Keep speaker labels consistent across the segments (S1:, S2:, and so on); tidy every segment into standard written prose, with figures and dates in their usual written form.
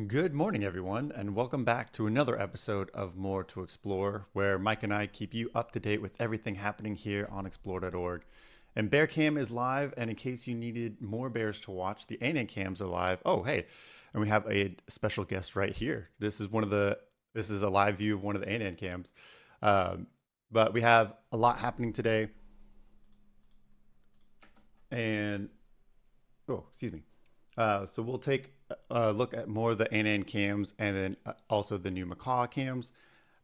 S1: Good morning, everyone, and welcome back to another episode of More to Explore, where Mike and I keep you up to date with everything happening here on explore.org. And Bear Cam is live, and in case you needed more bears to watch, the Anang Cams are live. Oh, hey, and we have a special guest right here. This is a live view of one of the Anang Cams. Um, but we have a lot happening today, and excuse me. So we'll take a look at more of the Anand cams and then also the new Macaw cams.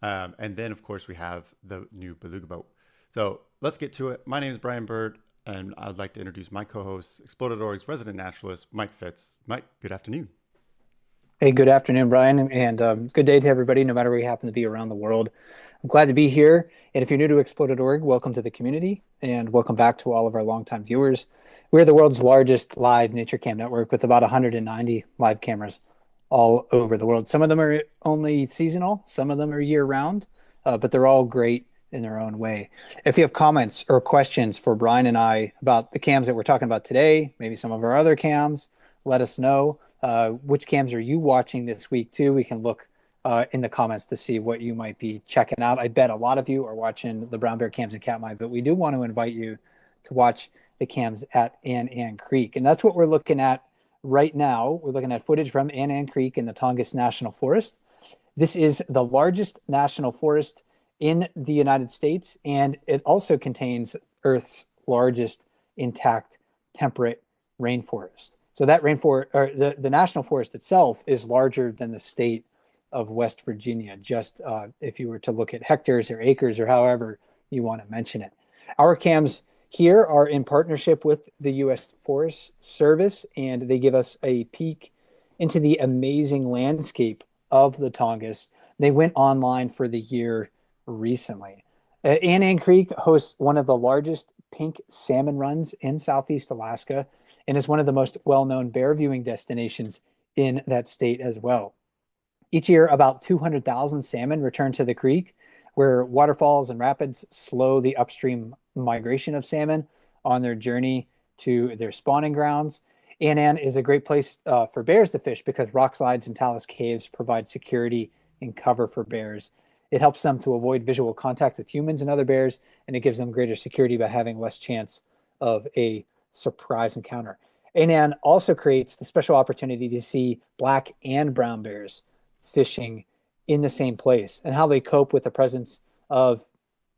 S1: And then, of course, we have the new Beluga Boat. So let's get to it. My name is Brian Bird, and I'd like to introduce my co-host, Explore.org's resident naturalist, Mike Fitz. Mike, good afternoon.
S2: Hey, good afternoon, Brian, and good day to everybody, no matter where you happen to be around the world. I'm glad to be here. And if you're new to Explode.org, welcome to the community and welcome back to all of our longtime viewers. We're the world's largest live nature cam network with about 190 live cameras all over the world. Some of them are only seasonal, some of them are year round, but they're all great in their own way. If you have comments or questions for Brian and I about the cams that we're talking about today, maybe some of our other cams, let us know. Which cams are you watching this week too? We can look in the comments to see what you might be checking out. I bet a lot of you are watching the brown bear cams in Katmai, but we do want to invite you to watch the cams at Anang Creek. And that's what we're looking at right now. We're looking at footage from Anang Creek in the Tongass National Forest. This is the largest national forest in the United States, and it also contains Earth's largest intact temperate rainforest. So that rainforest, or the national forest itself, is larger than the state of West Virginia. Just if you were to look at hectares or acres or however you want to mention it. Our cams here are in partnership with the U.S. Forest Service, and they give us a peek into the amazing landscape of the Tongass. They went online for the year recently. Anang Creek hosts one of the largest pink salmon runs in Southeast Alaska and is one of the most well-known bear viewing destinations in that state as well. Each year, about 200,000 salmon return to the creek, where waterfalls and rapids slow the upstream migration of salmon on their journey to their spawning grounds. Annan is a great place for bears to fish because rock slides and talus caves provide security and cover for bears. It helps them to avoid visual contact with humans and other bears, and it gives them greater security by having less chance of a surprise encounter. Annan also creates the special opportunity to see black and brown bears fishing in the same place and how they cope with the presence of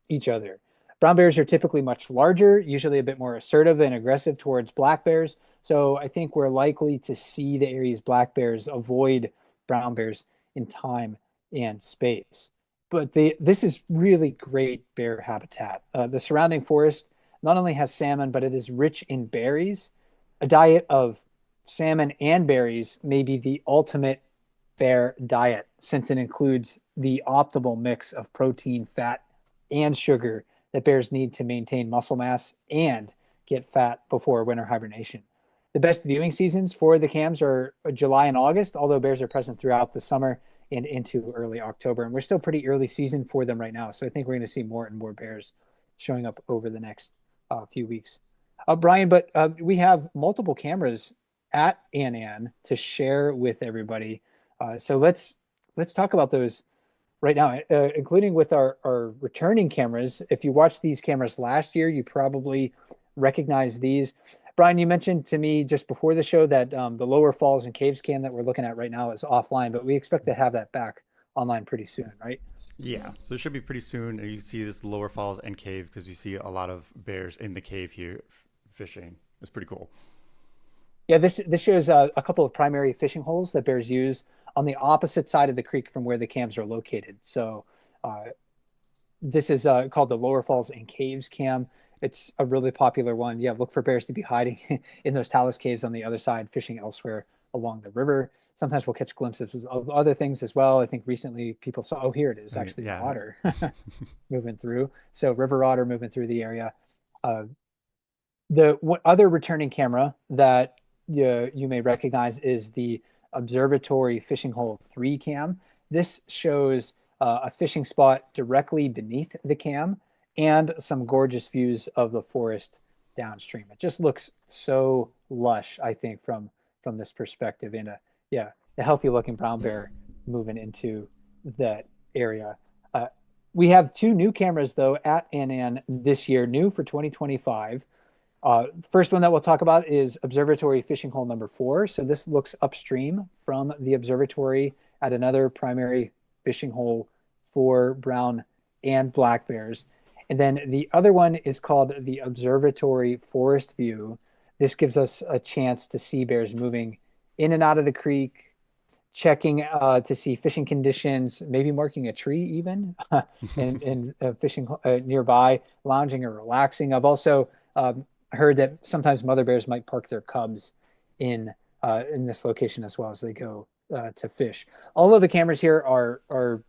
S2: each other. Brown bears are typically much larger, usually a bit more assertive and aggressive towards black bears. So I think we're likely to see the Aries black bears avoid brown bears in time and space. But this is really great bear habitat. The surrounding forest not only has salmon, but it is rich in berries. A diet of salmon and berries may be the ultimate bear diet since it includes the optimal mix of protein, fat, and sugar that bears need to maintain muscle mass and get fat before winter hibernation. The best viewing seasons for the cams are July and August, although bears are present throughout the summer and into early October. And we're still pretty early season for them right now. So I think we're going to see more and more bears showing up over the next few weeks. Brian, but we have multiple cameras at Annan to share with everybody. So let's talk about those right now, including with our returning cameras. If you watched these cameras last year, you probably recognize these. Brian, you mentioned to me just before the show that the Lower Falls and Caves cam that we're looking at right now is offline, but we expect to have that back online pretty soon, right?
S1: Yeah, so it should be pretty soon. And you see this lower falls and cave because you see a lot of bears in the cave here fishing. It's pretty cool.
S2: Yeah, this shows a couple of primary fishing holes that bears use on the opposite side of the creek from where the cams are located. So uh, this is called the Lower Falls and Caves cam. It's a really popular one. Yeah, look for bears to be hiding in those talus caves on the other side, fishing elsewhere along the river. Sometimes we'll catch glimpses of other things as well. I think recently people saw, oh, here it is, actually an
S1: Yeah.
S2: otter moving through. So river otter moving through the area. Uh, the other returning camera that you may recognize is the Observatory Fishing Hole 3 cam. This shows a fishing spot directly beneath the cam and some gorgeous views of the forest downstream. It just looks so lush, I think, from this perspective. And yeah, a healthy looking brown bear moving into that area. Uh, we have two new cameras though at Annan this year, new for 2025. First one that we'll talk about is observatory fishing hole number 4. So this looks upstream from the observatory at another primary fishing hole for brown and black bears. And then the other one is called the observatory forest view. This gives us a chance to see bears moving in and out of the creek, checking to see fishing conditions, maybe marking a tree even, and fishing nearby, lounging or relaxing. I've also heard that sometimes mother bears might park their cubs in this location as well as they go to fish. All of the cameras here are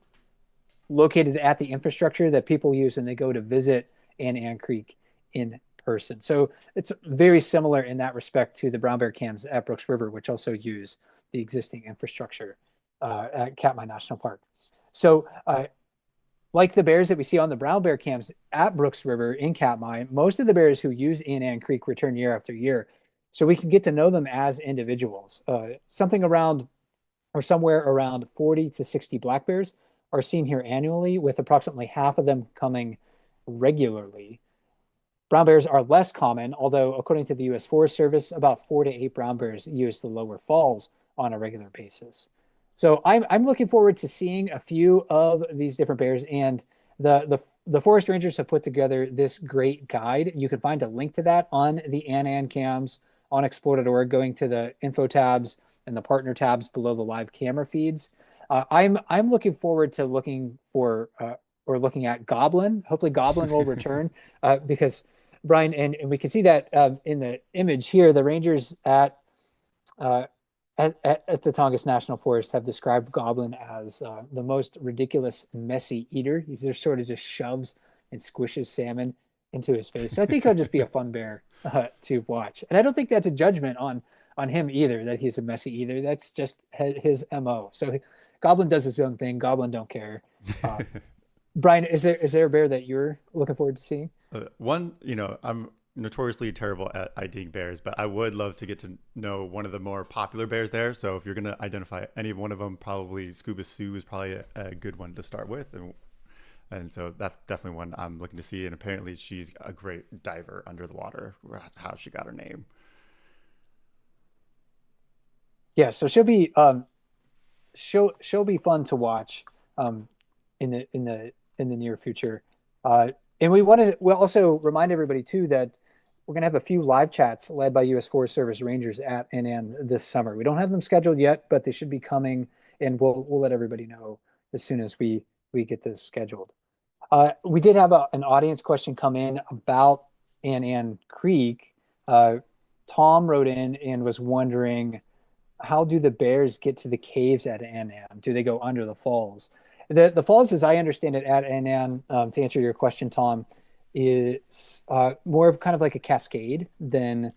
S2: located at the infrastructure that people use when they go to visit Anang Creek in person. So it's very similar in that respect to the brown bear cams at Brooks River, which also use the existing infrastructure at Katmai National Park. So like the bears that we see on the brown bear cams at Brooks River in Katmai, most of the bears who use Anang Creek return year after year. So we can get to know them as individuals. Something around or somewhere around 40 to 60 black bears are seen here annually, with approximately half of them coming regularly. Brown bears are less common, although according to the U.S. Forest Service, about 4 to 8 brown bears use the lower falls on a regular basis. So I'm looking forward to seeing a few of these different bears, and the forest rangers have put together this great guide. You can find a link to that on the Annan cams on Explore.org, going to the info tabs and the partner tabs below the live camera feeds. I'm looking forward to looking for or looking at Goblin. Hopefully, Goblin will return because Brian, and we can see that in the image here, the rangers uh, at the Tongass National Forest have described Goblin as the most ridiculous, messy eater. He just sort of just shoves and squishes salmon into his face. So I think he'll just be a fun bear to watch. And I don't think that's a judgment on him either, that he's a messy eater. That's just his MO. So Goblin does his own thing. Goblin don't care. Brian, is there a bear that you're looking forward to seeing?
S1: One, I'm notoriously terrible at IDing bears, but I would love to get to know one of the more popular bears there. So if you're going to identify any one of them, probably Scuba Sue is probably a good one to start with. And so that's definitely one I'm looking to see. And apparently she's a great diver under the water, how she got her name.
S2: Yeah, so she'll be fun to watch in the near future. And we'll also remind everybody too that we're going to have a few live chats led by U.S. Forest Service Rangers at Annan this summer. We don't have them scheduled yet, but they should be coming, and we'll let everybody know as soon as we get this scheduled. We did have an audience question come in about Annan Creek. Tom wrote in and was wondering, how do the bears get to the caves at Annan? Do they go under the falls? The falls, as I understand it, at Annan, to answer your question, Tom, is more of kind of like a cascade than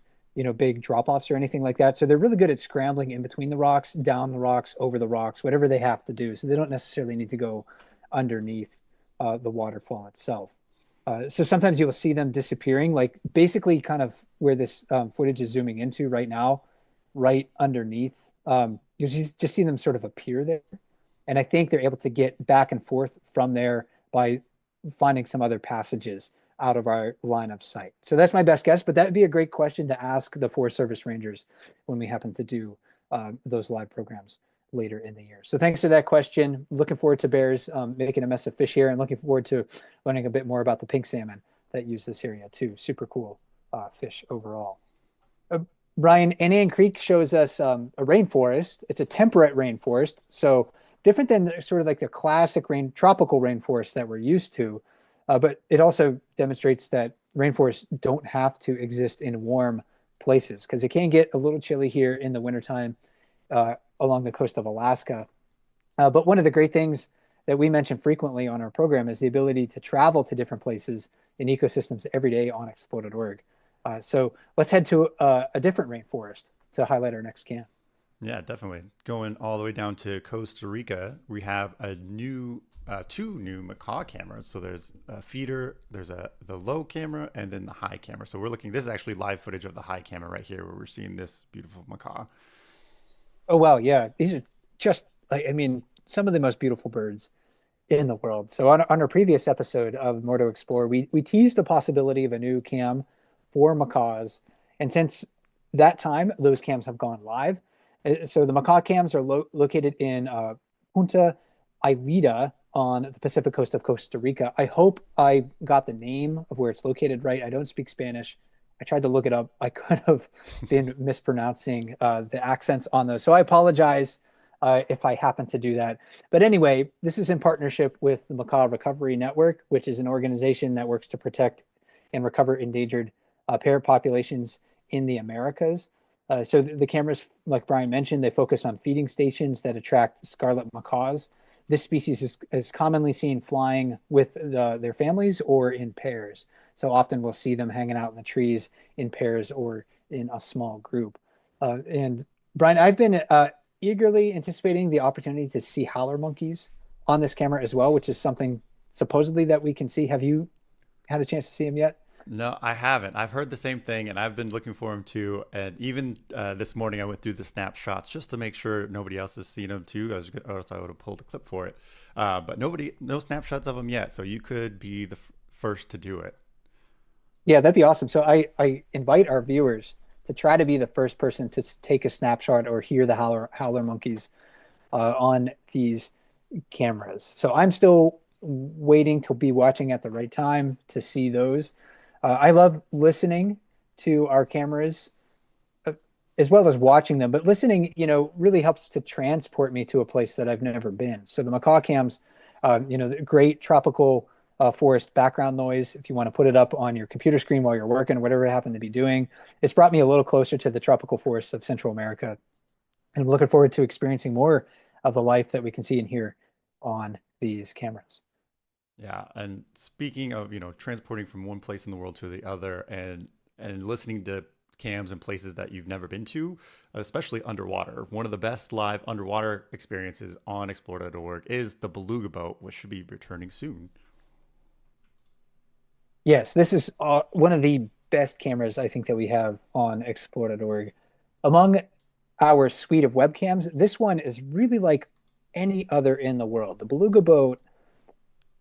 S2: big drop-offs or anything like that. So they're really good at scrambling in between the rocks, down the rocks, over the rocks, whatever they have to do. So they don't necessarily need to go underneath the waterfall itself. So sometimes you will see them disappearing, like basically kind of where this footage is zooming into right now, right underneath. You just see them sort of appear there. And I think they're able to get back and forth from there by finding some other passages out of our line of sight. So that's my best guess, but that'd be a great question to ask the Forest Service Rangers when we happen to do those live programs later in the year. So thanks for that question. Looking forward to bears making a mess of fish here, and looking forward to learning a bit more about the pink salmon that use this area too. Super cool fish overall. Brian, Annan Creek shows us a rainforest. It's a temperate rainforest, so different than sort of like the classic tropical rainforest that we're used to. But it also demonstrates that rainforests don't have to exist in warm places, because it can get a little chilly here in the wintertime along the coast of Alaska. But one of the great things that we mention frequently on our program is the ability to travel to different places in ecosystems every day on explore.org. So let's head to a different rainforest to highlight our next cam.
S1: Yeah, definitely. Going all the way down to Costa Rica, we have two new Macaw cameras. So there's a feeder, there's the low camera, and then the high camera. So this is actually live footage of the high camera right here, where we're seeing this beautiful macaw.
S2: Oh wow, yeah, these are just like, I mean, some of the most beautiful birds in the world. So on our previous episode of More to Explore, we teased the possibility of a new cam for macaws. And since that time, those cams have gone live. So the macaw cams are located in Punta Ailita on the Pacific coast of Costa Rica. I hope I got the name of where it's located right. I don't speak Spanish. I tried to look it up. I could have been mispronouncing the accents on those. So I apologize if I happen to do that. But anyway, this is in partnership with the Macaw Recovery Network, which is an organization that works to protect and recover endangered parrot populations in the Americas. So the cameras, like Brian mentioned, they focus on feeding stations that attract scarlet macaws. This species is commonly seen flying with their families or in pairs. So often we'll see them hanging out in the trees in pairs or in a small group. And Brian, I've been eagerly anticipating the opportunity to see howler monkeys on this camera as well, which is something supposedly that we can see. Have you had a chance to see them yet?
S1: No, I haven't. I've heard the same thing, and I've been looking for them too. And even this morning, I went through the snapshots just to make sure nobody else has seen them too. Or else I would have pulled a clip for it. But no snapshots of them yet. So you could be the first to do it.
S2: Yeah, that'd be awesome. So I invite our viewers to try to be the first person to take a snapshot or hear the howler monkeys on these cameras. So I'm still waiting to be watching at the right time to see those. I love listening to our cameras uh, as well as watching them, but listening, really helps to transport me to a place that I've never been. So the macaw cams, the great tropical forest background noise, if you want to put it up on your computer screen while you're working or whatever you happen to be doing, it's brought me a little closer to the tropical forests of Central America. And I'm looking forward to experiencing more of the life that we can see and hear on these cameras.
S1: Yeah, and speaking of, transporting from one place in the world to the other and listening to cams and places that you've never been to, especially underwater. One of the best live underwater experiences on explore.org is the Beluga Boat, which should be returning soon.
S2: Yes, this is one of the best cameras I think that we have on explore.org. Among our suite of webcams, this one is really like any other in the world. The Beluga Boat,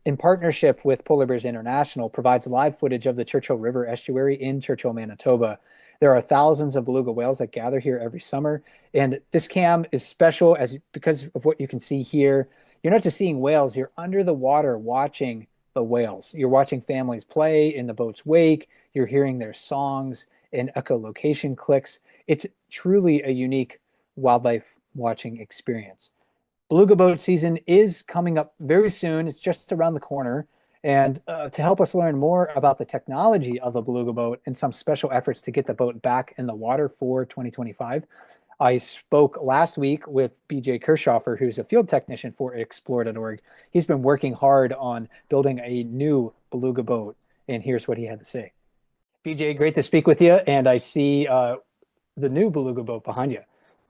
S2: in partnership with Polar Bears International, provides live footage of the Churchill River estuary in Churchill, Manitoba. There are thousands of beluga whales that gather here every summer, and this cam is special because of what you can see here. You're not just seeing whales, you're under the water watching the whales. You're watching families play in the boat's wake, you're hearing their songs and echolocation clicks. It's truly a unique wildlife watching experience. Beluga boat season is coming up very soon. It's just around the corner. And to help us learn more about the technology of the Beluga boat and some special efforts to get the boat back in the water for 2025, I spoke last week with BJ Kirchhofer, who's a field technician for Explore.org. He's been working hard on building a new Beluga boat, and here's what he had to say. BJ, great to speak with you. And I see the new Beluga boat behind you.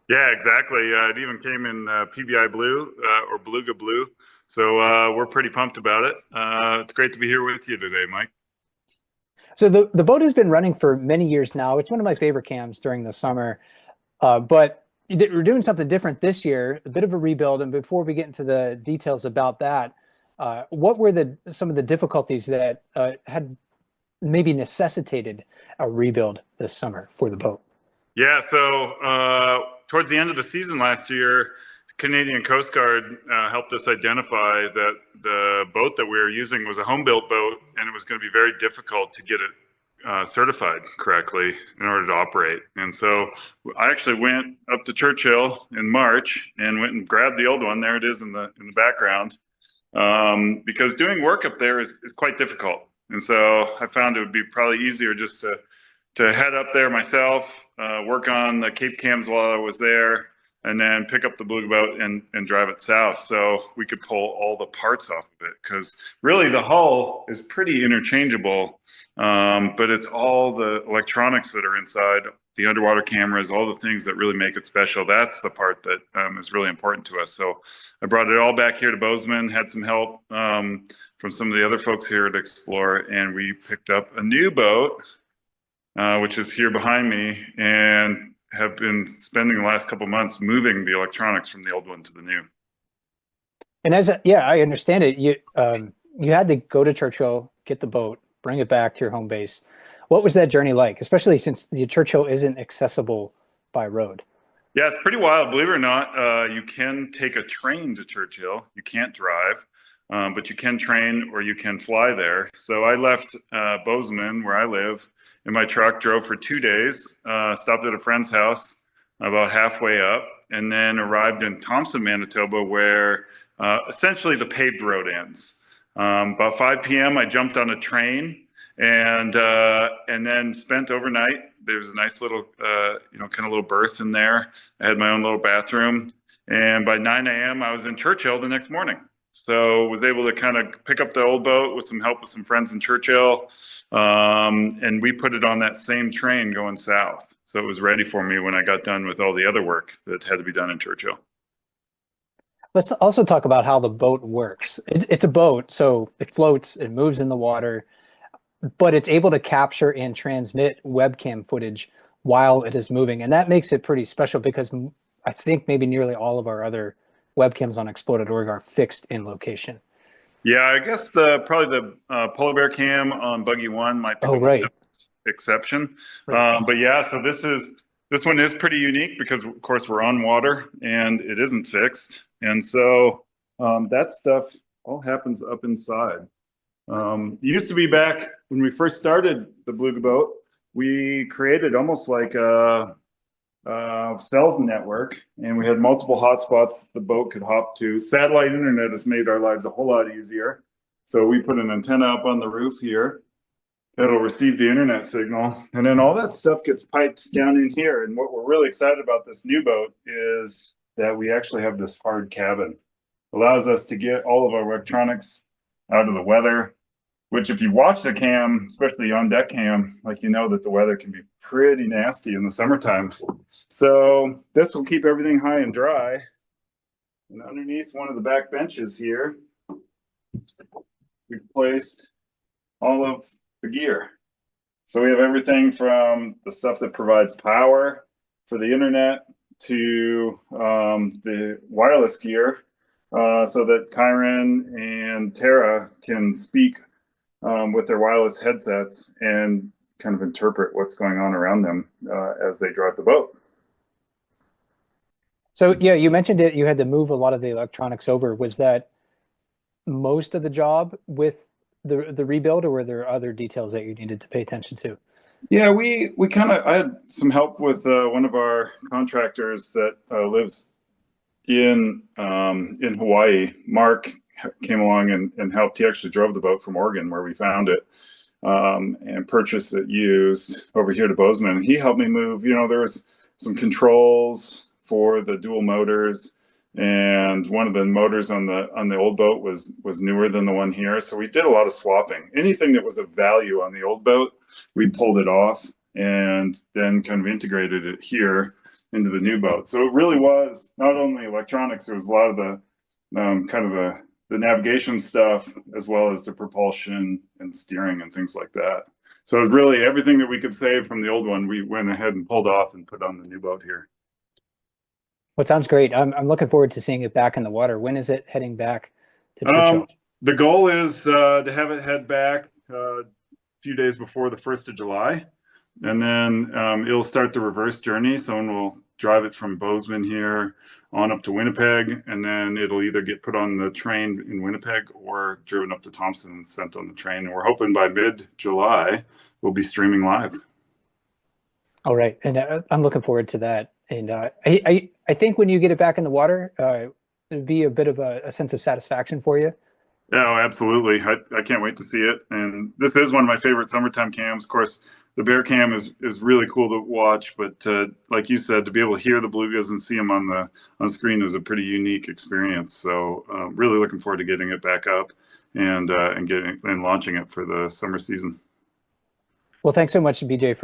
S3: Yeah, exactly. It even came in PBI blue or Beluga blue. So we're pretty pumped about it. It's great to be here with you today, Mike.
S2: So the boat has been running for many years now. It's one of my favorite cams during the summer, but we're doing something different this year, a bit of a rebuild. And before we get into the details about that, what were some of the difficulties that had maybe necessitated a rebuild this summer for the boat?
S3: Yeah, so towards the end of the season last year, Canadian Coast Guard helped us identify that the boat that we were using was a home-built boat, and it was going to be very difficult to get it certified correctly in order to operate. And so I actually went up to Churchill in March and went and grabbed the old one. There it is in the background, because doing work up there is quite difficult. And so I found it would be probably easier just to head up there myself, work on the Cape cams while I was there, and then pick up the Beluga boat and drive it south so we could pull all the parts off of it. Because really the hull is pretty interchangeable, but it's all the electronics that are inside, the underwater cameras, all the things that really make it special. That's the part that is really important to us. So I brought it all back here to Bozeman, had some help from some of the other folks here at Explore, and we picked up a new boat, which is here behind me, and have been spending the last couple months moving the electronics from the old one to the new.
S2: And I understand it. You had to go to Churchill, get the boat, bring it back to your home base. What was that journey like, especially since the Churchill isn't accessible by road?
S3: Yeah, it's pretty wild. Believe it or not, you can take a train to Churchill. You can't drive, but you can train or you can fly there. So I left Bozeman, where I live, in my truck, drove for 2 days, stopped at a friend's house about halfway up, and then arrived in Thompson, Manitoba, where essentially the paved road ends. About 5 p.m., I jumped on a train and then spent overnight. There was a nice little, kind of little berth in there. I had my own little bathroom, and by 9 a.m., I was in Churchill the next morning. So was able to kind of pick up the old boat with some help with some friends in Churchill, and we put it on that same train going south. So it was ready for me when I got done with all the other work that had to be done in Churchill.
S2: Let's also talk about how the boat works. It's a boat, so it floats, it moves in the water, but it's able to capture and transmit webcam footage while it is moving. And that makes it pretty special because I think maybe nearly all of our other webcams on Explode.org are fixed in location.
S3: Yeah, I guess probably the polar bear cam on Buggy One might be the exception.
S2: Right.
S3: But yeah, so this one is pretty unique because of course we're on water and it isn't fixed, and so that stuff all happens up inside. It used to be back when we first started the Beluga Boat, we created almost like a cells network, and we had multiple hotspots the boat could hop to. Satellite internet has made our lives a whole lot easier. So we put an antenna up on the roof here that'll receive the internet signal, and then all that stuff gets piped down in here. And what we're really excited about this new boat is that we actually have this hard cabin. It allows us to get all of our electronics out of the weather, which if you watch the cam, especially on deck cam, like you know that the weather can be pretty nasty in the summertime. So this will keep everything high and dry. And underneath one of the back benches here, we've placed all of the gear. So we have everything from the stuff that provides power for the internet to the wireless gear, so that Kyron and Tara can speak with their wireless headsets and kind of interpret what's going on around them as they drive the boat.
S2: So yeah, you mentioned it, you had to move a lot of the electronics over. Was that most of the job with the rebuild, or were there other details that you needed to pay attention to?
S3: Yeah, I had some help with one of our contractors that lives in Hawaii. Mark came along and helped. He actually drove the boat from Oregon, where we found it, and purchased it used over here to Bozeman. He helped me move. There was some controls for the dual motors, and one of the motors on the old boat was newer than the one here. So we did a lot of swapping. Anything that was of value on the old boat, we pulled it off and then kind of integrated it here into the new boat. So it really was not only electronics, there was a lot of the kind of the navigation stuff, as well as the propulsion and steering and things like that. So it was really everything that we could save from the old one, we went ahead and pulled off and put on the new boat here.
S2: Well, it sounds great. I'm looking forward to seeing it back in the water. When is it heading back to Churchill?
S3: The goal is to have it head back a few days before the 1st of July. And then it'll start the reverse journey. Someone will drive it from Bozeman here on up to Winnipeg, and then it'll either get put on the train in Winnipeg or driven up to Thompson and sent on the train. And we're hoping by mid-July we'll be streaming live.
S2: All right, and I'm looking forward to that. And I think when you get it back in the water, it'd be a bit of a sense of satisfaction for you.
S3: Oh, absolutely. I can't wait to see it. And this is one of my favorite summertime cams. Of course, the bear cam is really cool to watch, but like you said, to be able to hear the belugas and see them on screen is a pretty unique experience. So really looking forward to getting it back up and launching it for the summer season.
S2: Well, thanks so much, BJ,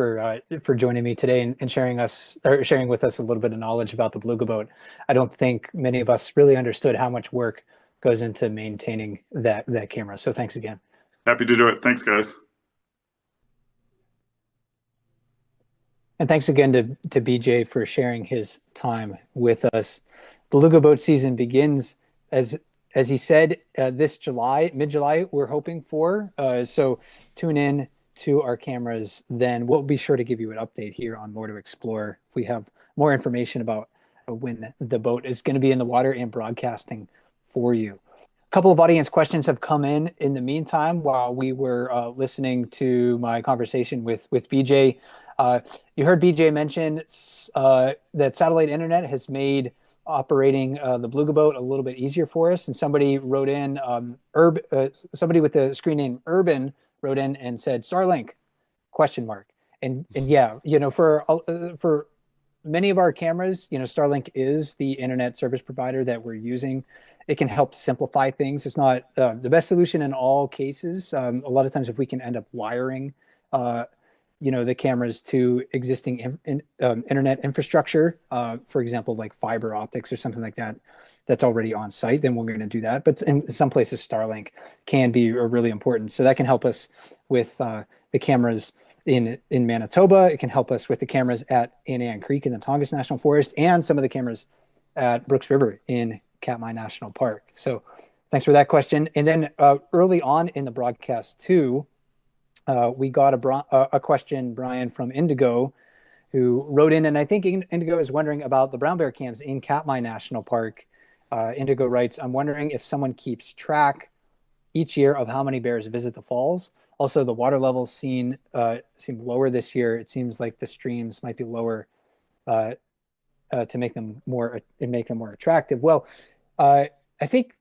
S2: for joining me today and sharing with us a little bit of knowledge about the Beluga Boat. I don't think many of us really understood how much work goes into maintaining that camera. So thanks again.
S3: Happy to do it. Thanks, guys.
S2: And thanks again to BJ for sharing his time with us. Beluga Boat season begins as he said this July, mid-July. We're hoping for. So tune in to our cameras. Then we'll be sure to give you an update here on More to Explore if we have more information about when the boat is going to be in the water and broadcasting for you. A couple of audience questions have come in the meantime while we were listening to my conversation with BJ. You heard BJ mention that satellite internet has made operating the Beluga Boat a little bit easier for us. And somebody wrote in, somebody with the screen name Urban wrote in and said Starlink ? And yeah, for many of our cameras, Starlink is the internet service provider that we're using. It can help simplify things. It's not the best solution in all cases. A lot of times, if we can end up wiring the cameras to existing internet infrastructure, for example, like fiber optics or something like that, that's already on site, then we're going to do that. But in some places, Starlink can be really important. So that can help us with the cameras in Manitoba. It can help us with the cameras at Anang Creek in the Tongass National Forest and some of the cameras at Brooks River in Katmai National Park. So thanks for that question. And then early on in the broadcast too, we got a question, Brian, from Indigo, who wrote in, and I think Indigo is wondering about the brown bear cams in Katmai National Park. Indigo writes, I'm wondering if someone keeps track each year of how many bears visit the falls. Also, the water levels seem lower this year. It seems like the streams might be lower to make them more attractive. Well, I think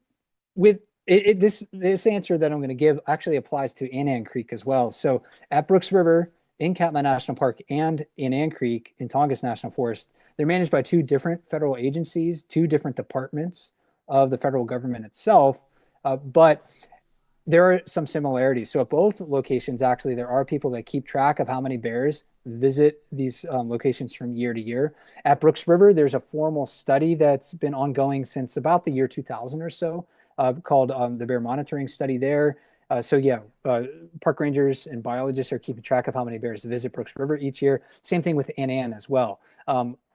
S2: with this answer that I'm going to give actually applies to Anang Creek as well. So at Brooks River in Katmai National Park and in Anang Creek in Tongass National Forest, they're managed by two different federal agencies, two different departments of the federal government itself, but there are some similarities. So at both locations, actually, there are people that keep track of how many bears visit these locations from year to year. At Brooks River, there's a formal study that's been ongoing since about the year 2000 or so, called the Bear Monitoring Study there. Park rangers and biologists are keeping track of how many bears visit Brooks River each year. Same thing with Annan as well.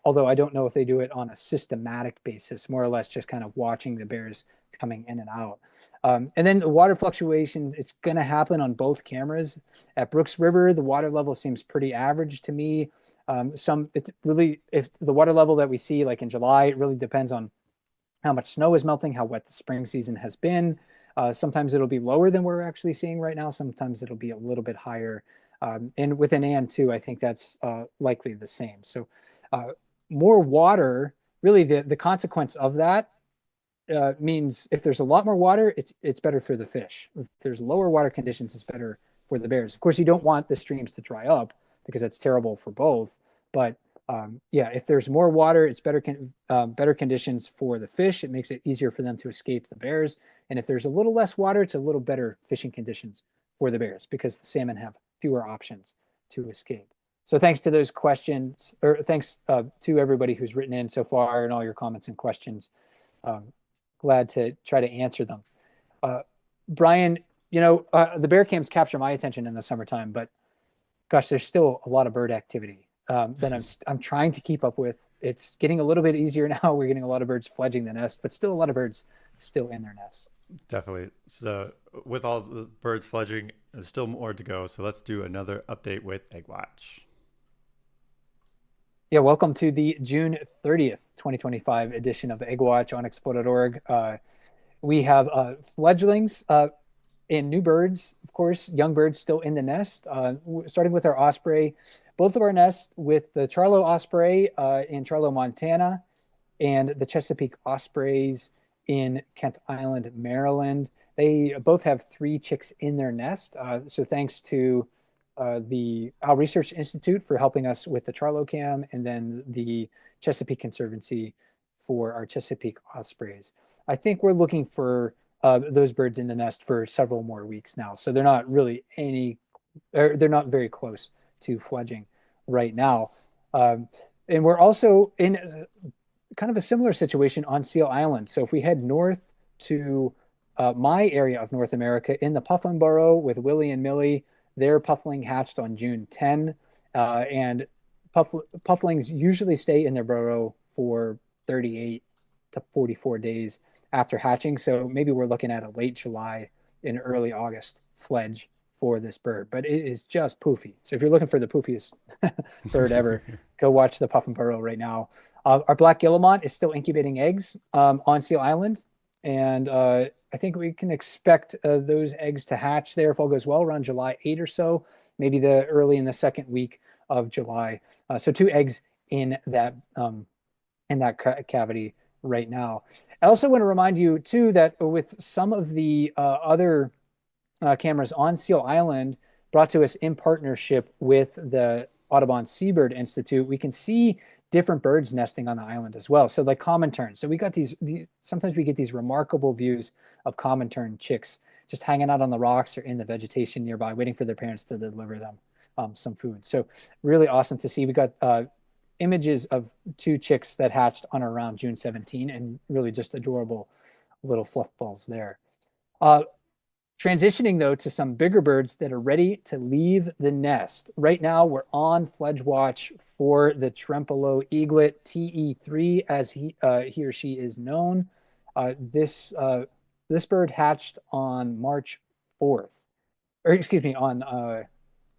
S2: Although I don't know if they do it on a systematic basis, more or less just kind of watching the bears coming in and out. And then the water fluctuation, it's going to happen on both cameras. At Brooks River, the water level seems pretty average to me. If the water level that we see like in July, it really depends on how much snow is melting, how wet the spring season has been. Sometimes it'll be lower than we're actually seeing right now. Sometimes it'll be a little bit higher. And with Annan too, I think that's likely the same. So more water, really the consequence of that means if there's a lot more water, it's better for the fish. If there's lower water conditions, it's better for the bears. Of course, you don't want the streams to dry up because that's terrible for both. But if there's more water, it's better conditions for the fish. It makes it easier for them to escape the bears. And if there's a little less water, it's a little better fishing conditions for the bears because the salmon have fewer options to escape. So thanks to those questions, or thanks to everybody who's written in so far and all your comments and questions. Glad to try to answer them. Brian, the bear cams capture my attention in the summertime, but gosh, there's still a lot of bird activity that I'm trying to keep up with. It's getting a little bit easier now. We're getting a lot of birds fledging the nest, but still a lot of birds still in their nests.
S1: Definitely. So with all the birds fledging, there's still more to go. So let's do another update with Egg Watch.
S2: Yeah, welcome to the June 30th, 2025 edition of Egg Watch on Explode.org. We have fledglings and new birds, of course, young birds still in the nest, starting with our osprey. Both of our nests with the Charlo osprey in Charlo, Montana, and the Chesapeake ospreys in Kent Island, Maryland. They both have 3 chicks in their nest. So thanks to the Owl Research Institute for helping us with the Charlo cam, and then the Chesapeake Conservancy for our Chesapeake ospreys. I think we're looking for those birds in the nest for several more weeks now. So they're not really they're not very close to fledging right now. And we're also in kind of a similar situation on Seal Island. So if we head north to my area of North America in the Puffin Burrow with Willie and Millie, their puffling hatched on June 10, and pufflings usually stay in their burrow for 38 to 44 days after hatching. So maybe we're looking at a late July and early August fledge for this bird, but it is just poofy. So if you're looking for the poofiest bird ever, go watch the puff and burrow right now. Our black guillemot is still incubating eggs on Seal Island, and I think we can expect those eggs to hatch there if all goes well around July 8 or so, maybe the early in the second week of July. So 2 eggs in that cavity right now. I also want to remind you too that with some of the other cameras on Seal Island brought to us in partnership with the Audubon Seabird Institute, we can see different birds nesting on the island as well. So like common terns. So we got sometimes we get these remarkable views of common tern chicks just hanging out on the rocks or in the vegetation nearby, waiting for their parents to deliver them some food. So really awesome to see. We got images of 2 chicks that hatched on or around June 17, and really just adorable little fluff balls there. Transitioning though to some bigger birds that are ready to leave the nest. Right now we're on fledge watch for the Trampolo Eaglet, TE3 as he or she is known. This bird hatched on March 4th, or excuse me, on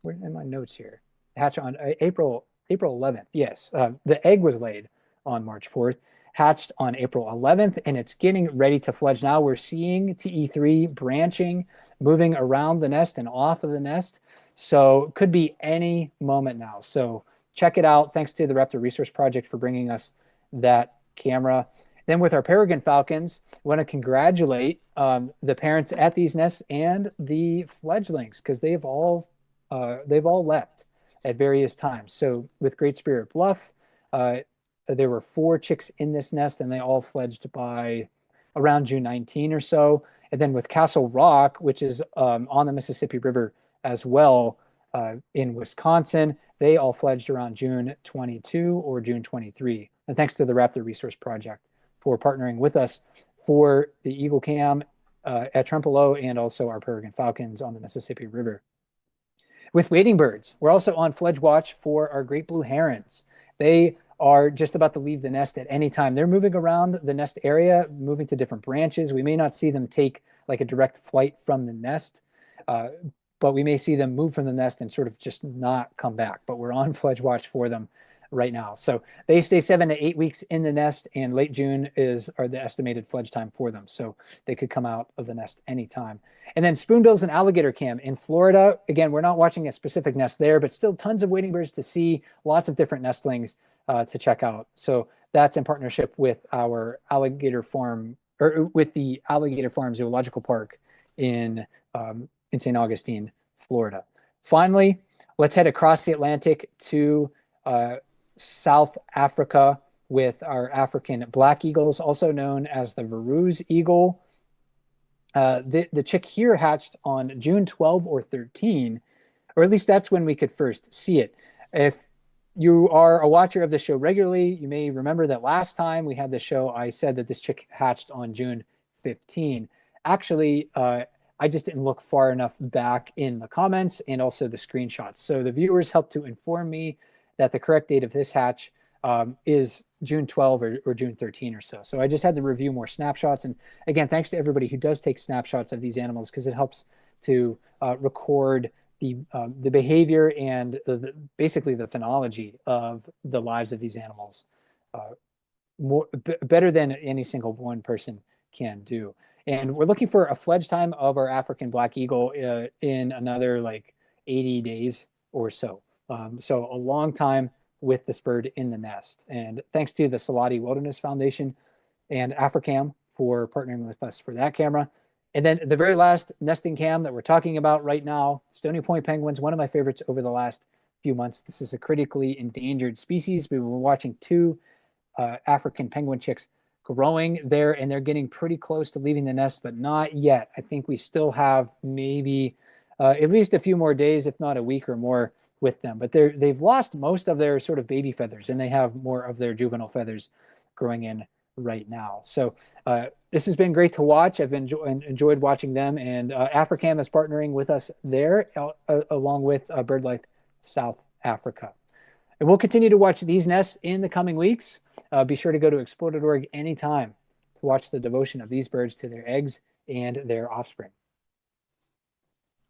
S2: where are my notes here? Hatched on April 11th. Yes, the egg was laid on March 4th. Hatched on April 11th, and it's getting ready to fledge now. We're seeing TE3 branching, moving around the nest and off of the nest. So could be any moment now. So check it out. Thanks to the Raptor Resource Project for bringing us that camera. Then with our peregrine falcons, I want to congratulate the parents at these nests and the fledglings, because they've all left at various times. So with Great Spirit Bluff, there were 4 chicks in this nest, and they all fledged by around June 19 or so. And then with Castle Rock, which is on the Mississippi River as well in Wisconsin, they all fledged around June 22 or June 23. And thanks to the Raptor Resource Project for partnering with us for the Eagle Cam at Trampolo, and also our peregrine falcons on the Mississippi River. With wading birds, we're also on fledge watch for our great blue herons. They are just about to leave the nest at any time. They're moving around the nest area, moving to different branches. We may not see them take like a direct flight from the nest, but we may see them move from the nest and sort of just not come back. But we're on fledge watch for them right now. So they stay 7 to 8 weeks in the nest, and late June are the estimated fledge time for them. So they could come out of the nest anytime. And then spoonbills and alligator cam in Florida. Again, we're not watching a specific nest there, but still tons of wading birds to see, lots of different nestlings to check out. So that's in partnership with our alligator farm, or with the Alligator Farm Zoological Park in St. Augustine, Florida. Finally, let's head across the Atlantic to South Africa with our African black eagles, also known as the Verreaux's eagle. The chick here hatched on June 12 or 13, or at least that's when we could first see it. If you are a watcher of the show regularly, you may remember that last time we had the show, I said that this chick hatched on June 15. Actually, I just didn't look far enough back in the comments and also the screenshots. So the viewers helped to inform me that the correct date of this hatch is June 12 or June 13 or so. So I just had to review more snapshots. And again, thanks to everybody who does take snapshots of these animals, because it helps to record the behavior and basically the phenology of the lives of these animals better than any single one person can do. And we're looking for a fledge time of our African black eagle in another like 80 days or so. So a long time with this bird in the nest. And thanks to the Salati Wilderness Foundation and Africam for partnering with us for that camera. And then the very last nesting cam that we're talking about right now, Stony Point penguins, one of my favorites over the last few months. This is a critically endangered species. We were watching 2 African penguin chicks growing there, and they're getting pretty close to leaving the nest, but not yet. I think we still have maybe at least a few more days, if not a week or more with them. But they've lost most of their sort of baby feathers, and they have more of their juvenile feathers growing in right now. So this has been great to watch. I've enjoyed watching them, and Africam is partnering with us there along with BirdLife South Africa. And we'll continue to watch these nests in the coming weeks. Be sure to go to explore.org anytime to watch the devotion of these birds to their eggs and their offspring.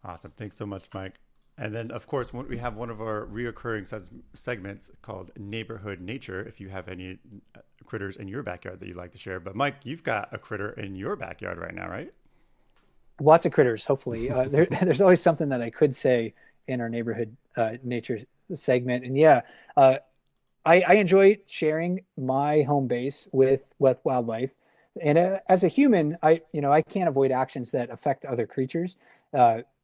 S1: Awesome. Thanks so much, Mike. And then, of course, we have one of our reoccurring segments called Neighborhood Nature, if you have any critters in your backyard that you'd like to share. But, Mike, you've got a critter in your backyard right now, right?
S2: Lots of critters, hopefully. There's always something that I could say in our Neighborhood Nature segment. And yeah, I enjoy sharing my home base with wildlife. And as a human, I can't avoid actions that affect other creatures.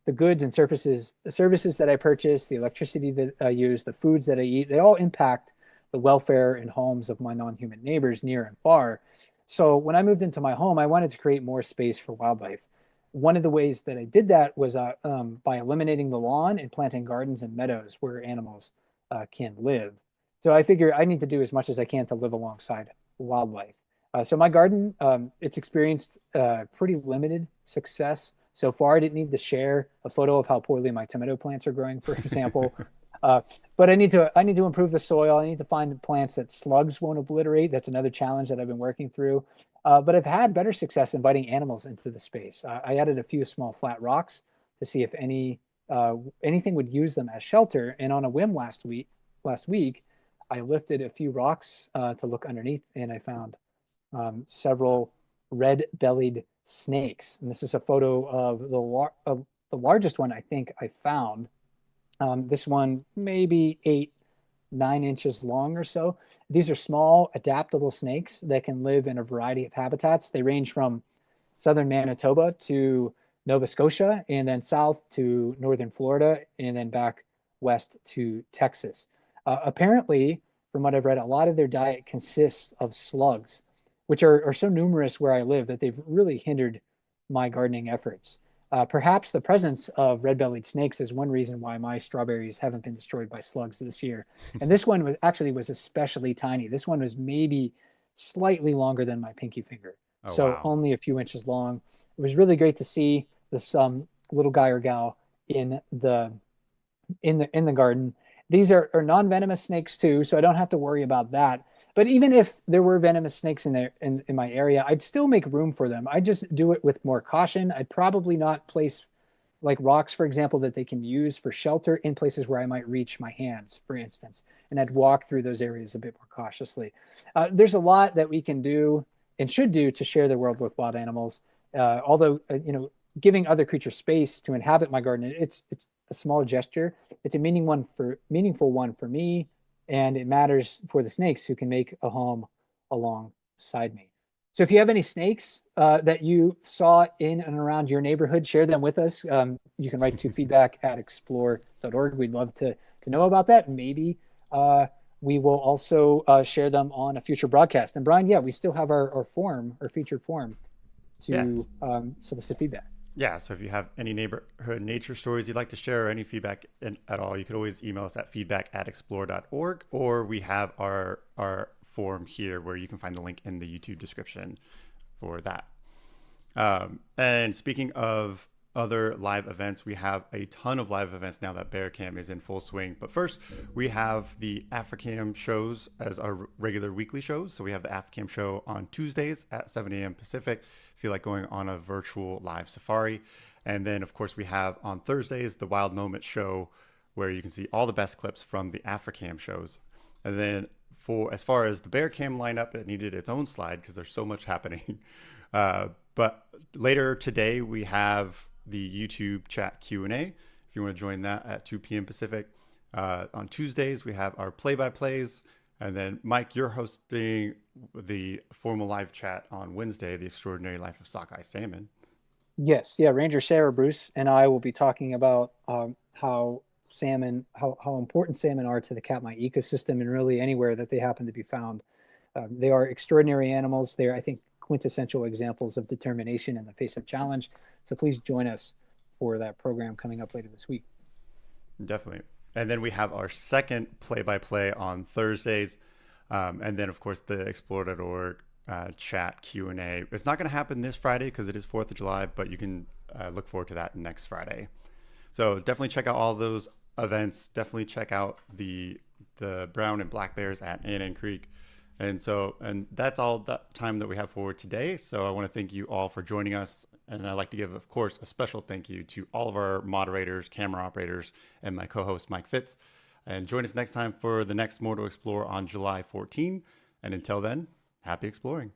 S2: The goods and services that I purchase, the electricity that I use, the foods that I eat, they all impact the welfare and homes of my non-human neighbors near and far. So when I moved into my home, I wanted to create more space for wildlife. One of the ways that I did that was by eliminating the lawn and planting gardens and meadows where animals can live. So I figure I need to do as much as I can to live alongside wildlife. So my garden, it's experienced pretty limited success so far. I didn't need to share a photo of how poorly my tomato plants are growing, for example. But I need to improve the soil. I need to find plants that slugs won't obliterate. That's another challenge that I've been working through. But I've had better success inviting animals into the space. I added a few small flat rocks to see if anything would use them as shelter. And on a whim last week, I lifted a few rocks to look underneath, and I found several red-bellied snakes. And this is a photo of the largest one I think I found. This one maybe 8-9 inches long or so. These are small, adaptable snakes that can live in a variety of habitats. They range from southern Manitoba to Nova Scotia, and then south to northern Florida, and then back west to Texas. Apparently, from what I've read, a lot of their diet consists of slugs, which are so numerous where I live that they've really hindered my gardening efforts. Perhaps the presence of red-bellied snakes is one reason why my strawberries haven't been destroyed by slugs this year. And this one was especially tiny. This one was maybe slightly longer than my pinky finger.
S1: Oh,
S2: So
S1: wow.
S2: only a few inches long. It was really great to see this little guy or gal in the garden. These are non-venomous snakes too, so I don't have to worry about that. But even if there were venomous snakes in my area, I'd still make room for them. I just do it with more caution. I'd probably not place like rocks, for example, that they can use for shelter in places where I might reach my hands, for instance. And I'd walk through those areas a bit more cautiously. There's a lot that we can do and should do to share the world with wild animals. Although, giving other creatures space to inhabit my garden, it's a small gesture. It's a meaningful one for me, and it matters for the snakes who can make a home alongside me. So if you have any snakes that you saw in and around your neighborhood, share them with us. You can write to feedback@explore.org. We'd love to know about that. Maybe we will also share them on a future broadcast. And Brian, yeah, we still have our featured form to solicit feedback.
S1: Yeah, so if you have any neighborhood nature stories you'd like to share or any feedback at all, you could always email us at feedback@explore.org, or we have our form here where you can find the link in the YouTube description for that. And speaking of other live events, we have a ton of live events now that Bear Cam is in full swing. But first, we have the AfriCam shows as our regular weekly shows. So we have the AfriCam show on Tuesdays at 7 a.m. Pacific. If you like going on a virtual live safari. And then, of course, we have on Thursdays the Wild Moment show, where you can see all the best clips from the AfriCam shows. And then as far as the Bear Cam lineup, it needed its own slide because there's so much happening. But later today, we have the YouTube chat Q&A. If you want to join that at 2 p.m. Pacific. On Tuesdays, we have our play-by-plays. And then, Mike, you're hosting the formal live chat on Wednesday, The Extraordinary Life of Sockeye Salmon.
S2: Yes, yeah. Ranger Sarah Bruce and I will be talking about how important salmon are to the Katmai ecosystem and really anywhere that they happen to be found. They are extraordinary animals. They're, I think, quintessential examples of determination in the face of challenge. So please join us for that program coming up later this week.
S1: Definitely. And then we have our second play-by-play on Thursdays. And then, of course, the explore.org chat Q&A. It's not going to happen this Friday because it is 4th of July, but you can look forward to that next Friday. So definitely check out all those events. Definitely check out the the brown and black bears at Anang Creek. And that's all the time that we have for today. So I want to thank you all for joining us. And I'd like to give, of course, a special thank you to all of our moderators, camera operators, and my co-host, Mike Fitz. And join us next time for the next More to Explore on July 14. And until then, happy exploring.